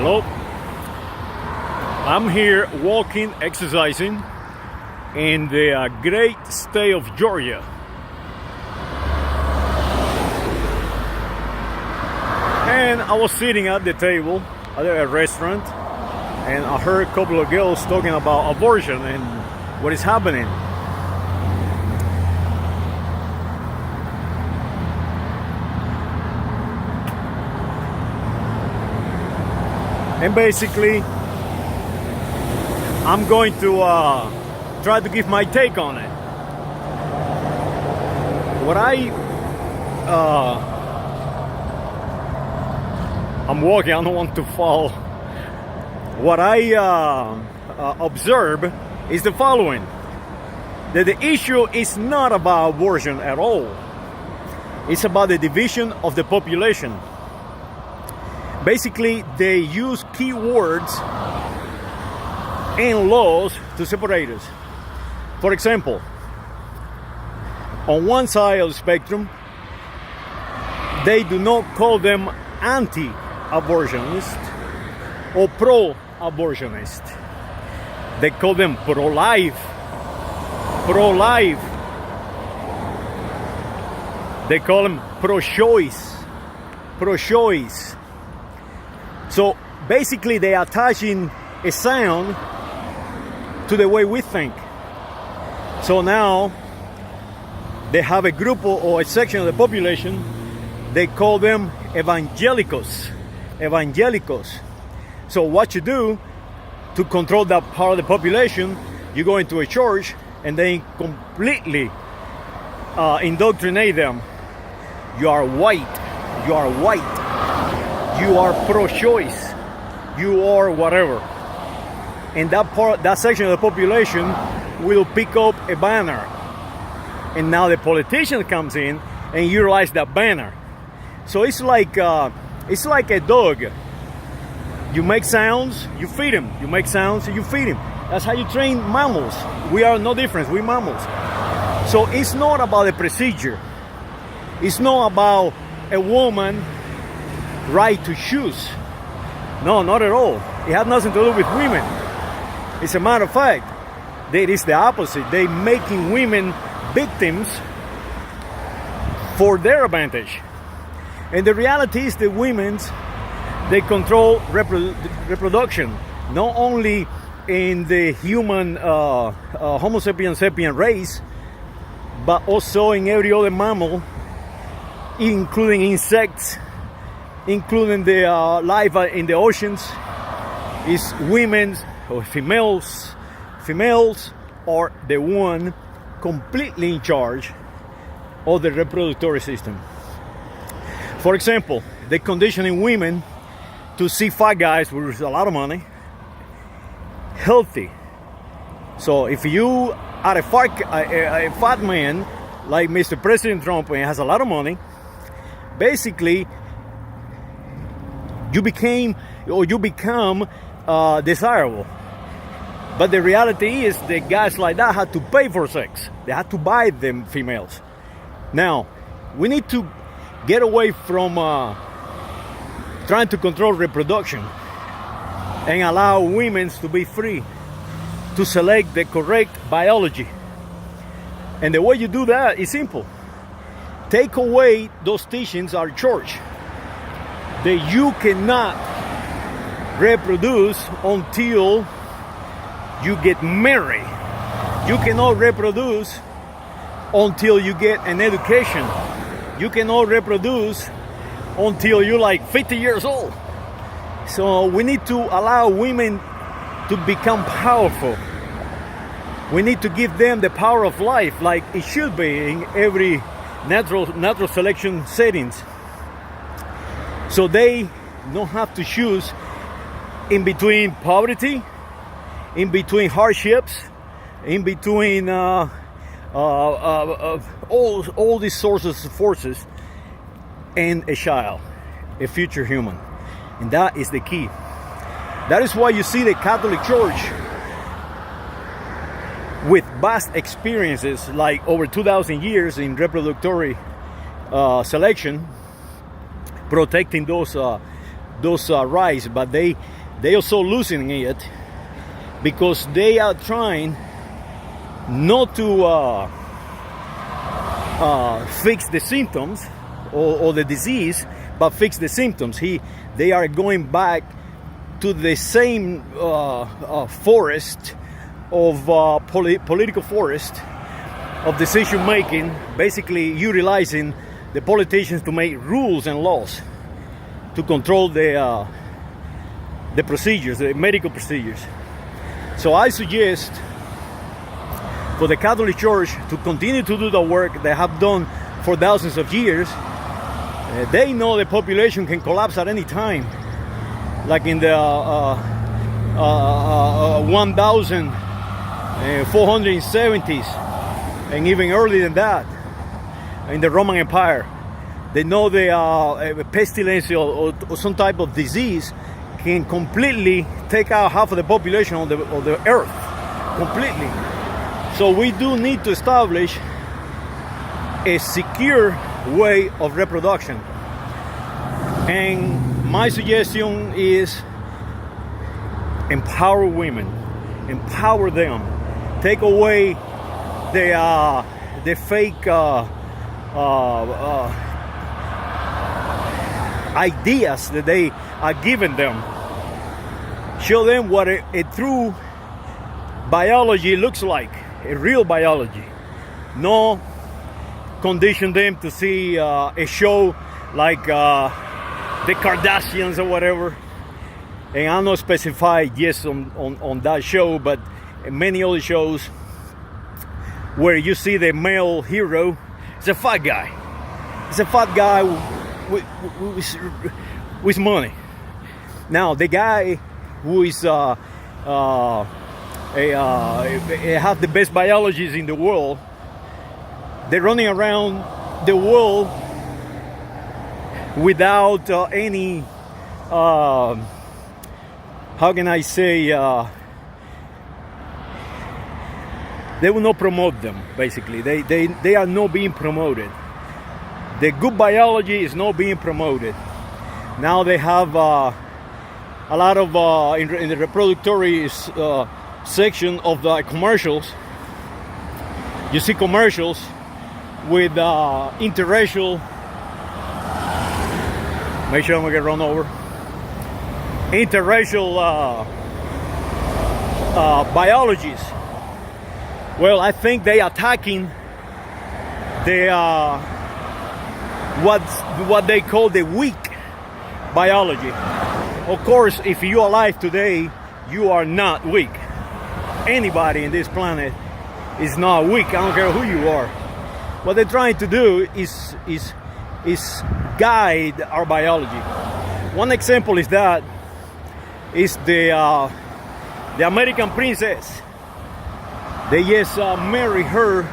Hello. I'm here walking, exercising in the great state of Georgia. And I was sitting at the table at a restaurant, and I heard a couple of girls talking about abortion and what is happening. And basically, I'm going to try to give my take on it. What I'm walking, I don't want to fall. What I observe is the following: that the issue is not about abortion at all. It's about the division of the population. Basically, they use keywords and laws to separate us. For example, on one side of the spectrum, they do not call them anti-abortionist or pro-abortionist. They call them pro-life. Pro-life. They call them pro-choice. Pro-choice. So basically, they are attaching a sound to the way we think. So now they have a group or a section of the population. They call them evangelicals. Evangelicals. So what you do to control that part of the population, you go into a church and they completely indoctrinate them. You are white. You are white. You are pro-choice. You are whatever. And that section of the population will pick up a banner. And now the politician comes in and utilize that banner. So it's like a dog. You make sounds, you feed him. You make sounds, you feed him. That's how you train mammals. We are no different. We mammals. So it's not about the procedure. It's not about a woman right to choose. No, not at all. It has nothing to do with women. As a matter of fact, it is the opposite. They're making women victims for their advantage. And the reality is that they control reproduction, not only in the human Homo sapiens sapien race, but also in every other mammal, including insects, including the life in the oceans. Is women or females are the one completely in charge of the reproductive system. For example, they're conditioning women to see fat guys with a lot of money, healthy. So if you are a fat man like Mr. President Trump and has a lot of money, basically you become desirable. But the reality is that guys like that had to pay for sex. They had to buy them females. Now, we need to get away from trying to control reproduction and allow women to be free to select the correct biology. And the way you do that is simple. Take away those teachings at church that you cannot reproduce until you get married. You cannot reproduce until you get an education. You cannot reproduce until you're like 50 years old. So we need to allow women to become powerful. We need to give them the power of life like it should be in every natural selection settings. So they don't have to choose in between poverty, in between hardships, in between all these sources of forces, and a child, a future human. And that is the key. That is why you see the Catholic Church with vast experiences, like over 2,000 years in reproductive selection, protecting those those rights, but they also losing it because they are trying not to fix the symptoms or the disease, but fix the symptoms. They are going back to the same forest of political forest of decision making, basically utilizing the politicians to make rules and laws to control the procedures, the medical procedures. So I suggest for the Catholic Church to continue to do the work they have done for thousands of years. They know the population can collapse at any time, like in the 1470s, and even earlier than that, in the Roman Empire. They know the pestilence or some type of disease can completely take out half of the population of the earth, completely. So we do need to establish a secure way of reproduction. And my suggestion is empower women, empower them, take away the fake ideas that they are giving them. Show them what a true biology looks like, a real biology. No condition them to see a show like the Kardashians or whatever. And I'm not specified yes on that show, but many other shows where you see the male hero is a fat guy. It's a fat guy with money. Now the guy who is have the best biologists in the world, they're running around the world without any how can I say, they will not promote them. Basically they are not being promoted. The good biology is not being promoted. Now they have a lot of in the reproductory section of the commercials. You see commercials with interracial. Make sure I don't get run over. Interracial biologies. Well, I think they attacking the what they call the weak biology. Of course, if you're alive today, you are not weak. Anybody in this planet is not weak. I don't care who you are. What they're trying to do is guide our biology. One example is that is the American princess. They just marry her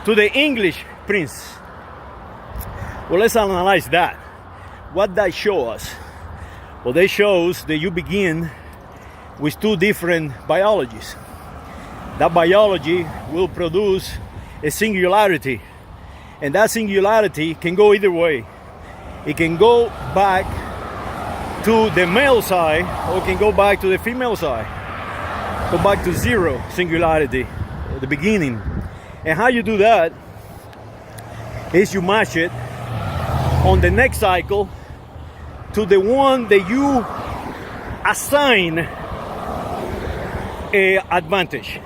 to the English prince. Well, let's analyze that. What that show us? Well, that shows that you begin with two different biologies. That biology will produce a singularity, and that singularity can go either way. It can go back to the male side, or it can go back to the female side. Go back to zero singularity at the beginning. And how you do that is you match it on the next cycle to the one that you assign a advantage.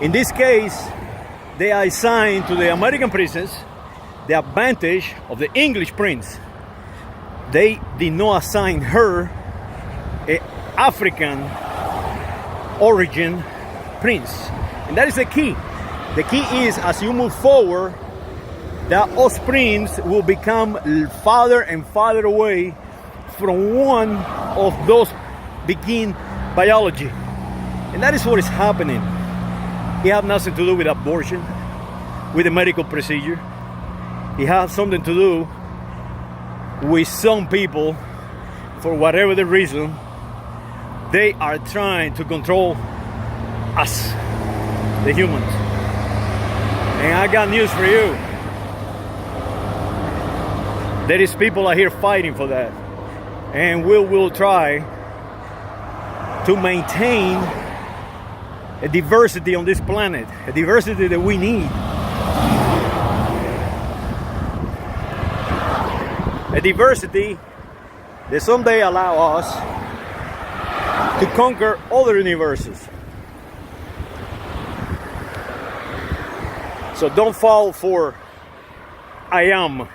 In this case, they are assigned to the American princess the advantage of the English prince. They did not assign her an African origin prince. And that is the key. The key is, as you move forward, the offsprings will become farther and farther away from one of those begin biology. And that is what is happening. It has nothing to do with abortion, with the medical procedure. It has something to do with some people, for whatever the reason, they are trying to control us, the humans. And I got news for you. There is people out here fighting for that. and we will try to maintain a diversity on this planet, a diversity that we need, a diversity that someday allow us to conquer other universes. So don't fall for I am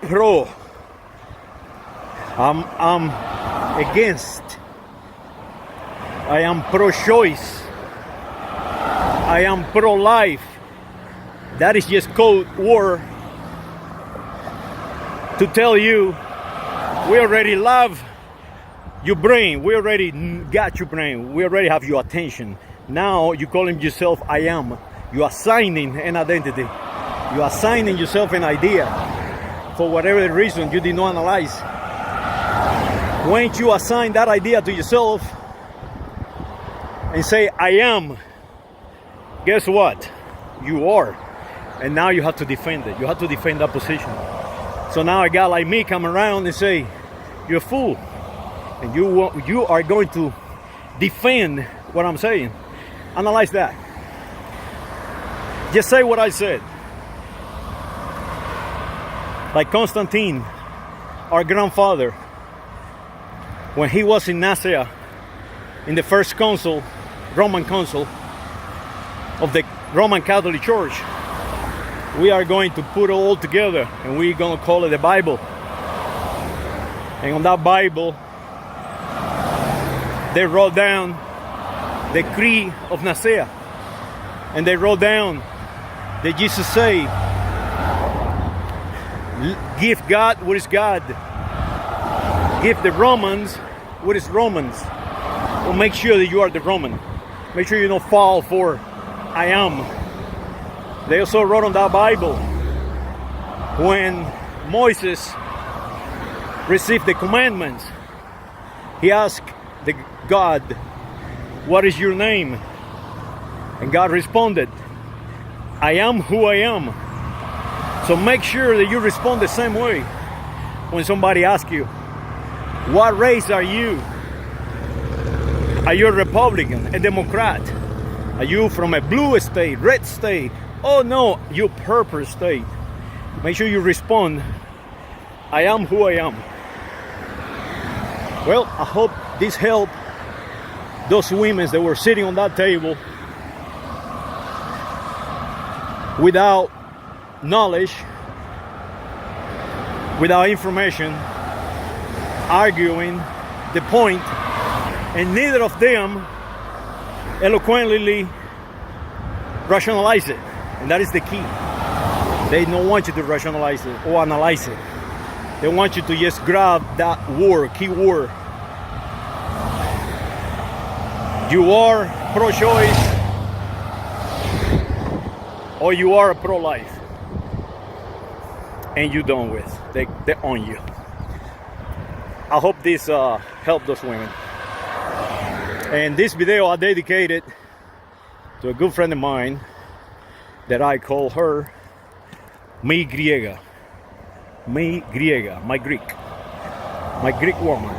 pro, I'm against, I am pro-choice, I am pro-life. That is just code word to tell you we already love your brain, we already got your brain, we already have your attention. Now you calling yourself I am. You are assigning an identity. You are assigning yourself an idea for whatever reason you did not analyze. When you assign that idea to yourself and say I am, guess what? You are. And now you have to defend it. You have to defend that position. So now a guy like me come around and say, you're a fool. And you are going to defend what I'm saying. Analyze that. Just say what I said. Like Constantine, our grandfather, when he was in Nicaea, in the first council, Roman council of the Roman Catholic Church, we are going to put it all together and we're going to call it the Bible. And on that Bible, they wrote down the Creed of Nicaea, and they wrote down that Jesus said, give God what is God, give the Romans what is Romans. Well, make sure that you are the Roman. Make sure you don't fall for I am. They also wrote on that Bible when Moses received the commandments, he asked the God, what is your name? And God responded, I am who I am. So make sure that you respond the same way when somebody asks you, what race are you? Are you a Republican, a Democrat? Are you from a blue state, red state? Oh no, you purple state. Make sure you respond, I am who I am. Well, I hope this helped those women that were sitting on that table without knowledge, without information, arguing the point, and neither of them eloquently rationalize it. And that is the key. They don't want you to rationalize it or analyze it. They want you to just grab that word, key word. You are pro-choice or you are a pro-life. And you done with. They own you. I hope this helped those women. And this video I dedicated to a good friend of mine that I call her GRIEGA. My Greek woman.